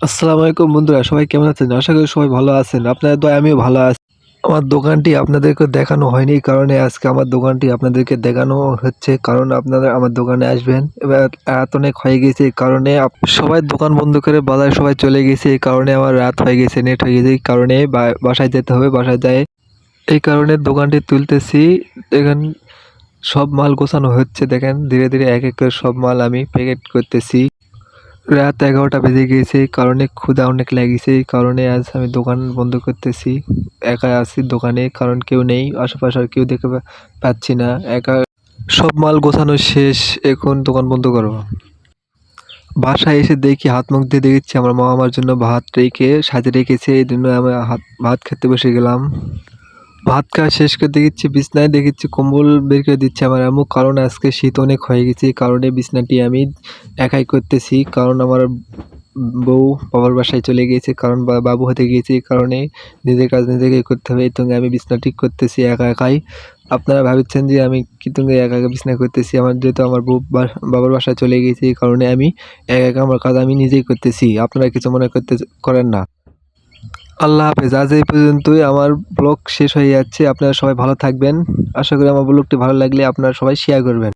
আসসালামু আলাইকুম বন্ধুরা, সবাই কেমন আছেন? আশা করি সবাই ভালো আছেন। আপনাদের দয়ায় আমিও ভালো আছি। আমার দোকানটি আপনাদেরকে দেখানো হয়নি এই কারণে আজকে আমার দোকানটি আপনাদেরকে দেখানো হচ্ছে। কারণ আপনারা আমার দোকানে আসবেন। এবার রাত অনেক হয়ে গেছে এই কারণে সবাই দোকান বন্ধ করে বাজারে সবাই চলে গেছে। এই কারণে আমার রাত হয়ে গেছে, নেট হয়ে গেছে। এই কারণে বাসায় যেতে হবে। বাসায় যেয়ে এই কারণে দোকানটি তুলতেছি। দেখেন সব মাল গোছানো হচ্ছে। দেখেন ধীরে, ধীরে এক, এক করে সব মাল আমি প্যাকেট করতেছি। রাত ১১টা বেজে গিয়েছে এই কারণে ক্ষুধা অনেক লেগেছে এই কারণে আজ আমি দোকান বন্ধ করতেছি। একা আছি দোকানে কারণ কেউ নেই। আশেপাশে আর কেউ দেখতে পাচ্ছি না। একা সব মাল গোছানো শেষ। এখন দোকান বন্ধ করব। বাসায় এসে দেখি হাত মুখ দিয়ে দেখছি আমার মা আমার জন্য ভাত রেখে সাজিয়ে রেখেছে। এইজন্য আমি ভাত খেতে বসে গেলাম। ভাত খাওয়া শেষ করে দেখছি বিছানায় দেখছি কম্বল বের করে দিচ্ছে আমার আম্মু। কারণ আজকে শীত অনেক হয়ে গেছে এই কারণে বিছানাটি আমি একাই করতেছি। কারণ আমার বউ বাবার বাসায় চলে গিয়েছে। কারণ বাবু হতে গিয়েছে এই কারণে নিজের কাজ নিজেকেই করতে হবে। এই সঙ্গে আমি বিছানা ঠিক করতেছি একা একাই। আপনারা ভাবছেন যে আমি কি সঙ্গে একা একা বিছানা করতেছি। আমার যেহেতু আমার বউ বাবার বাসায় চলে গিয়েছে এই কারণে আমি একা একা আমার কাজ আমি নিজেই করতেছি। আপনারা কিছু মনে করেন না। আল্লাহ হাফেজ। আজ এই পর্যন্তই আমার ব্লগ শেষ হয়ে যাচ্ছে। আপনারা সবাই ভালো থাকবেন। আশা করি আমার ব্লগটি ভালো লাগলে আপনারা সবাই শেয়ার করবেন।